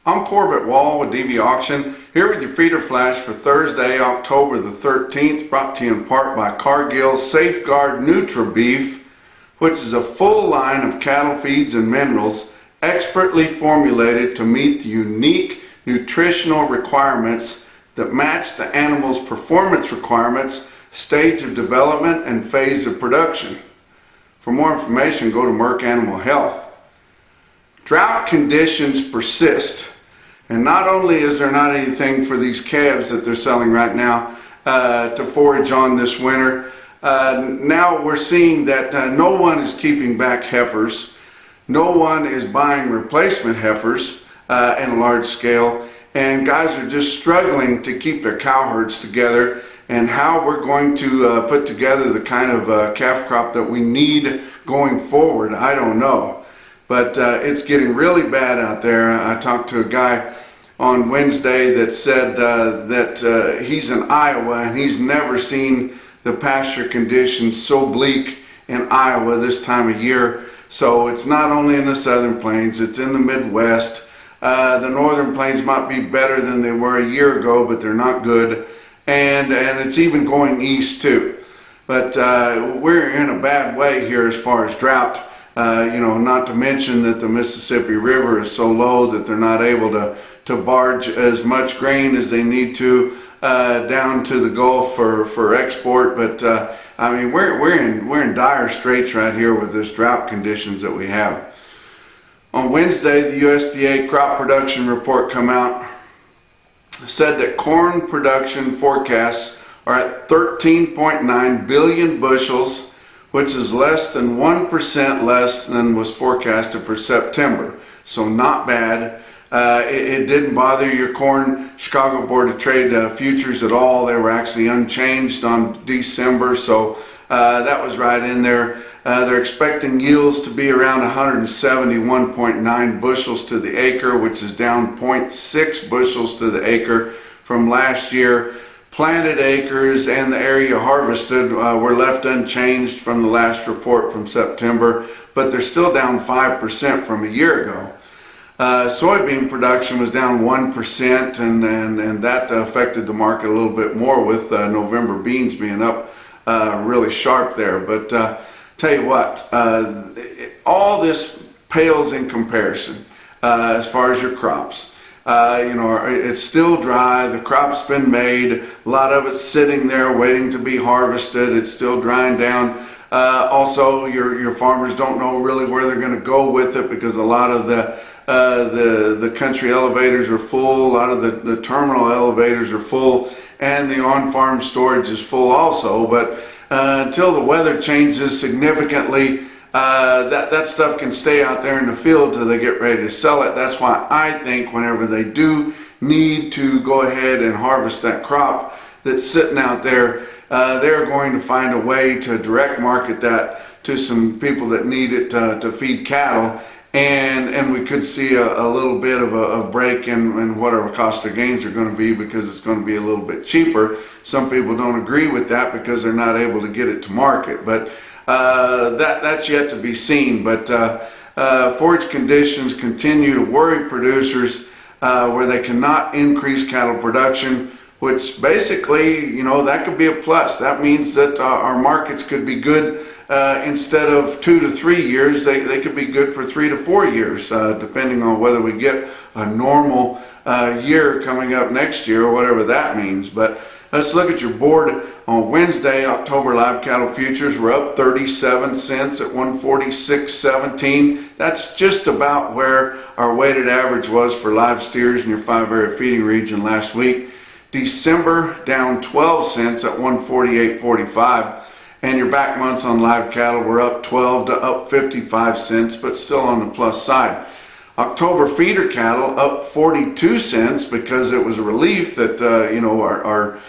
I'm Corbett Wall with DV Auction, here with your feeder flash for Thursday, October the 13th, brought to you in part by Cargill Safeguard Nutra Beef, which is a full line of cattle feeds and minerals expertly formulated to meet the unique nutritional requirements that match the animal's performance requirements, stage of development, and phase of production. For more information, go to Merck Animal Health. Drought conditions persist, and not only is there not anything for these calves that they're selling right now to forage on this winter, now we're seeing that no one is keeping back heifers, no one is buying replacement heifers in a large scale, and guys are just struggling to keep their cow herds together. And how we're going to put together the kind of calf crop that we need going forward, I don't know. But it's getting really bad out there. I talked to a guy on Wednesday that said that he's in Iowa and he's never seen the pasture conditions so bleak in Iowa this time of year. So it's not only in the southern plains, it's in the Midwest. The northern plains might be better than they were a year ago, but they're not good. And it's even going east too. But we're in a bad way here as far as drought. Not to mention that the Mississippi River is so low that they're not able to barge as much grain as they need to down to the Gulf for export. But I mean, we're in dire straits right here with this drought conditions that we have. On Wednesday, the USDA crop production report come out, said that corn production forecasts are at 13.9 billion bushels, which is less than 1% less than was forecasted for September. So not bad. It didn't bother your corn Chicago Board of Trade futures at all. They were actually unchanged on December, so that was right in there. They're expecting yields to be around 171.9 bushels to the acre, which is down 0.6 bushels to the acre from last year. Planted acres and the area harvested were left unchanged from the last report from September, but they're still down 5% from a year ago. Soybean production was down 1%, and that affected the market a little bit more with November beans being up really sharp there. But tell you what, all this pales in comparison as far as your crops. It's still dry, the crop's been made, a lot of it's sitting there waiting to be harvested, it's still drying down. Also, your farmers don't know really where they're going to go with it because a lot of the country elevators are full, a lot of the terminal elevators are full, and the on-farm storage is full also. But until the weather changes significantly, that stuff can stay out there in the field till they get ready to sell it. That's why I think whenever they do need to go ahead and harvest that crop that's sitting out there, they're going to find a way to direct market that to some people that need it to feed cattle, and we could see a little bit of a break in what our cost of gains are going to be because it's going to be a little bit cheaper. Some people don't agree with that because they're not able to get it to market, but that's yet to be seen. But forage conditions continue to worry producers where they cannot increase cattle production, which basically, that could be a plus. That means that our markets could be good instead of 2 to 3 years. They could be good for 3 to 4 years, depending on whether we get a normal year coming up next year or whatever that means. But let's look at your board. On Wednesday, October live cattle futures were up 37 cents at 146.17. That's just about where our weighted average was for live steers in your 5-area feeding region last week. December down 12 cents at 148.45. And your back months on live cattle were up 12 to up 55 cents, but still on the plus side. October feeder cattle up 42 cents because it was a relief that our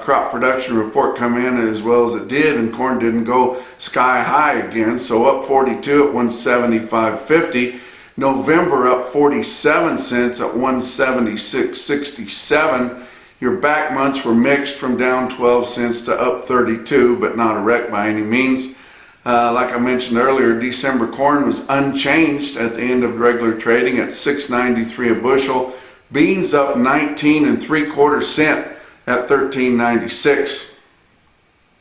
crop production report come in as well as it did, and corn didn't go sky high again. So up 42 at 175.50. November up 47 cents at 176.67. Your back months were mixed from down 12 cents to up 32, but not a wreck by any means. Like I mentioned earlier, December corn was unchanged at the end of regular trading at $6.93 a bushel. Beans up 19 3/4 cents at $13.96.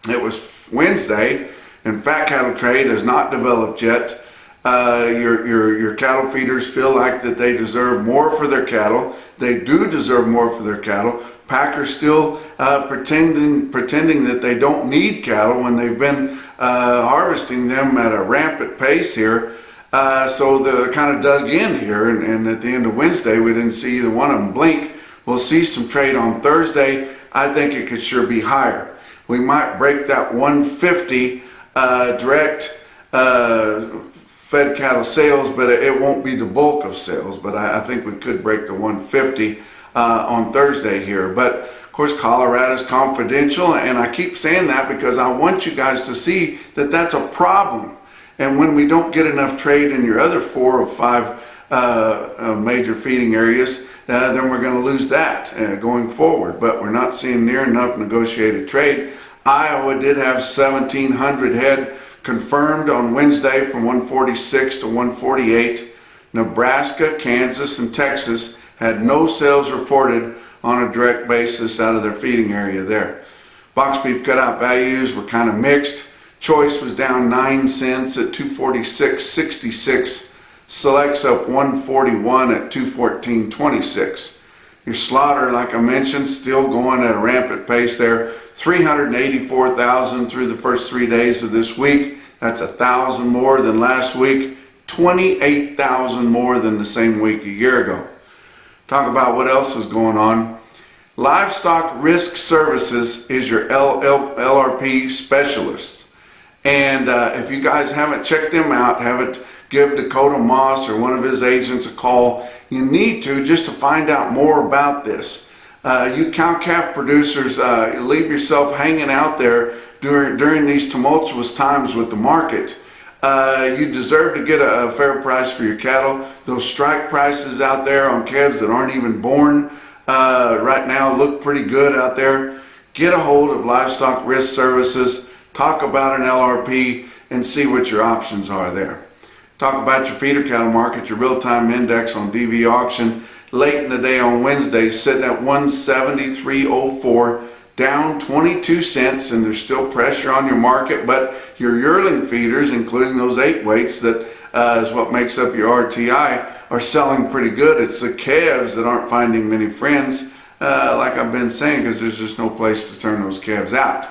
It was Wednesday, and fat cattle trade has not developed yet. Your cattle feeders feel like that they deserve more for their cattle. They do deserve more for their cattle. Packers still pretending that they don't need cattle when they've been harvesting them at a rampant pace here. So they kind of dug in here, and at the end of Wednesday, we didn't see either one of them blink. We'll see some trade on Thursday. I think it could sure be higher. We might break that 150 direct fed cattle sales, but it won't be the bulk of sales. But I think we could break the 150 on Thursday here. But of course, Colorado's confidential, and I keep saying that because I want you guys to see that that's a problem. And when we don't get enough trade in your other 4 or 5 major feeding areas, then we're going to lose that going forward. But we're not seeing near enough negotiated trade. Iowa did have 1,700 head confirmed on Wednesday from 146 to 148. Nebraska, Kansas, and Texas had no sales reported on a direct basis out of their feeding area there. Box beef cutout values were kind of mixed. Choice was down 9 cents at 246.66. Selects up 141 at 214.26. Your slaughter, like I mentioned, still going at a rampant pace there. 384,000 through the first 3 days of this week. That's 1,000 more than last week. 28,000 more than the same week a year ago. Talk about what else is going on. Livestock Risk Services is your LRP specialist. And if you guys haven't checked them out, haven't give Dakota Moss or one of his agents a call, you need to, just to find out more about this. You cow-calf producers, leave yourself hanging out there during these tumultuous times with the market. You deserve to get a fair price for your cattle. Those strike prices out there on calves that aren't even born right now look pretty good out there. Get a hold of Livestock Risk Services, talk about an LRP, and see what your options are there. Talk about your feeder cattle market, your real-time index on DV auction. Late in the day on Wednesday, sitting at 173.04, down 22 cents, and there's still pressure on your market. But your yearling feeders, including those 8 weights that is what makes up your RTI, are selling pretty good. It's the calves that aren't finding many friends, like I've been saying, because there's just no place to turn those calves out.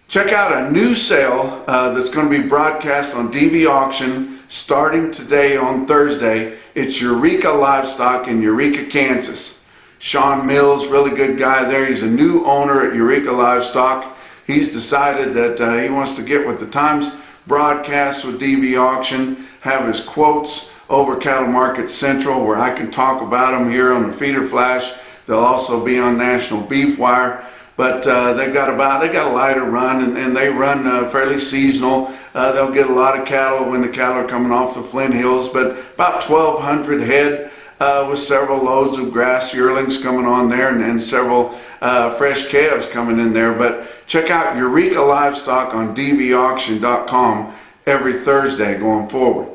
Check out a new sale that's going to be broadcast on DV Auction starting today on Thursday. It's Eureka Livestock in Eureka, Kansas. Sean Mills, really good guy there. He's a new owner at Eureka Livestock. He's decided that he wants to get with the times, broadcast with DV Auction, have his quotes over Cattle Market Central, where I can talk about them here on the Feeder Flash. They'll also be on National Beef Wire. But they got a lighter run, and they run fairly seasonal. They'll get a lot of cattle when the cattle are coming off the Flint Hills, but about 1,200 head with several loads of grass yearlings coming on there, and several fresh calves coming in there. But check out Eureka Livestock on dvauction.com every Thursday going forward.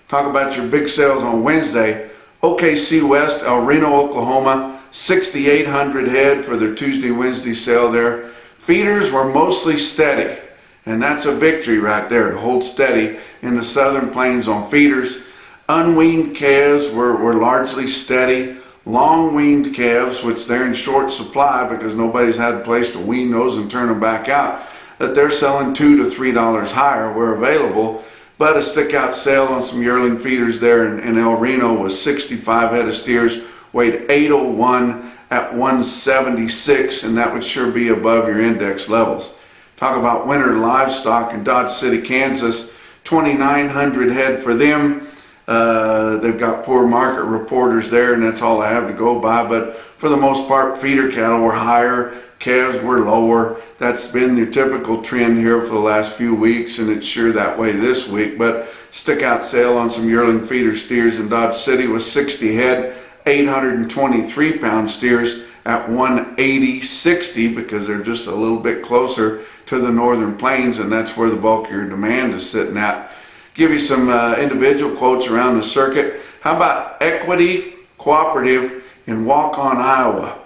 Talk about your big sales on Wednesday. OKC West, El Reno, Oklahoma. 6,800 head for their Tuesday-Wednesday sale there. Feeders were mostly steady, and that's a victory right there, to hold steady in the Southern Plains on feeders. Unweaned calves were largely steady. Long-weaned calves, which they're in short supply because nobody's had a place to wean those and turn them back out, that they're selling $2 to $3 higher, were available. But a stick-out sale on some yearling feeders there in El Reno was 65 head of steers, weighed 801 at 176, and that would sure be above your index levels. Talk about winter livestock in Dodge City, Kansas, 2,900 head for them. They've got poor market reporters there, and that's all I have to go by. But for the most part, feeder cattle were higher, calves were lower. That's been your typical trend here for the last few weeks, and it's sure that way this week. But stick-out sale on some yearling feeder steers in Dodge City was 60 head. 823 pound steers at 180.60 because they're just a little bit closer to the northern plains, and that's where the bulk of your demand is sitting at. Give you some individual quotes around the circuit. How about Equity Cooperative in Waukon, Iowa?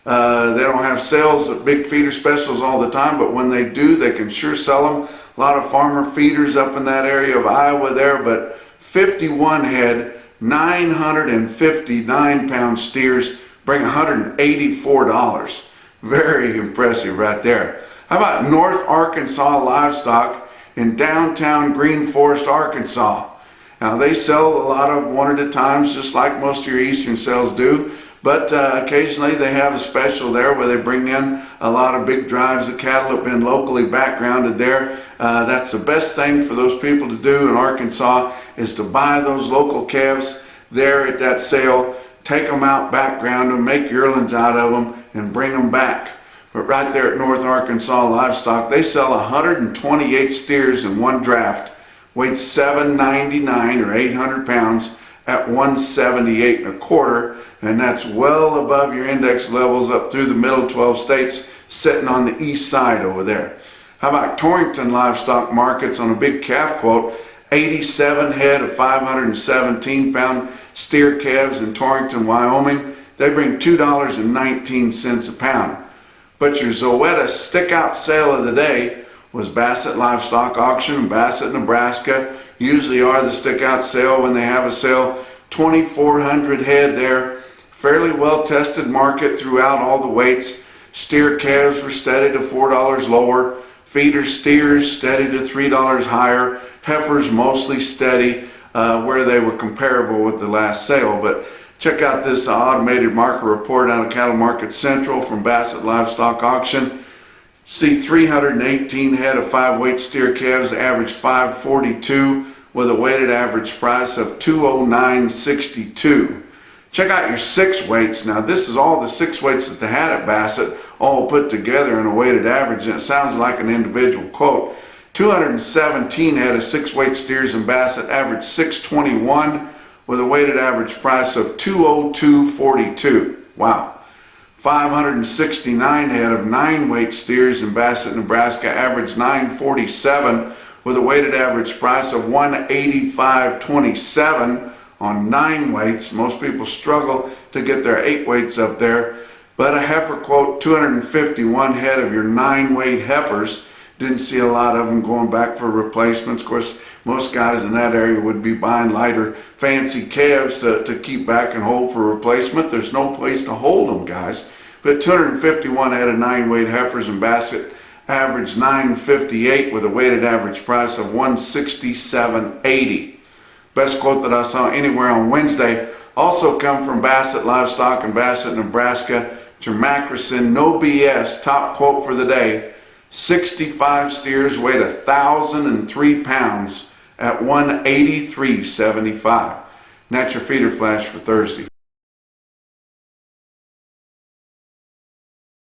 They don't have sales at big feeder specials all the time, but when they do, they can sure sell them. A lot of farmer feeders up in that area of Iowa there, but 51 head, 959-pound steers bring $184. Very impressive right there. How about North Arkansas Livestock in downtown Green Forest, Arkansas? Now they sell a lot of one at a time, just like most of your eastern sales do, but occasionally they have a special there where they bring in a lot of big drives of cattle that have been locally backgrounded there. That's the best thing for those people to do in Arkansas, is to buy those local calves there at that sale, take them out, background them, make yearlings out of them, and bring them back. But right there at North Arkansas Livestock, they sell 128 steers in one draft, weighed 799 or 800 pounds at 178 1/4, and that's well above your index levels up through the middle 12 states, sitting on the east side over there. How about Torrington Livestock Markets on a big calf quote? 87 head of 517-pound steer calves in Torrington, Wyoming. They bring $2.19 a pound. But your Zoetta stick-out sale of the day was Bassett Livestock Auction in Bassett, Nebraska. Usually are the stick-out sale when they have a sale. 2,400 head there. Fairly well-tested market throughout all the weights. Steer calves were steady to $4 lower. Feeder steers steady to $3 higher. Heifers mostly steady where they were comparable with the last sale. But check out this automated market report out of Cattle Market Central from Bassett Livestock Auction. See 318 head of 5-weight steer calves, average 542 with a weighted average price of $209.62. Check out your 6 weights. Now this is all the 6 weights that they had at Bassett, all put together in a weighted average, and it sounds like an individual quote. 217 head of 6-weight steers in Bassett, average 621 with a weighted average price of $202.42. Wow. 569 head of 9-weight steers in Bassett, Nebraska, average $947 with a weighted average price of $185.27 on 9 weights. Most people struggle to get their 8 weights up there. But a heifer quote, 251 head of your 9-weight heifers. Didn't see a lot of them going back for replacements. Of course, most guys in that area would be buying lighter, fancy calves to keep back and hold for replacement. There's no place to hold them, guys. But 251 head of 9-weight heifers in Bassett, average $958 with a weighted average price of $167.80. Best quote that I saw anywhere on Wednesday also come from Bassett Livestock in Bassett, Nebraska. Jermackerson, no BS, top quote for the day. 65 steers weighed 1,003 pounds at $183.75. And that's your feeder flash for Thursday.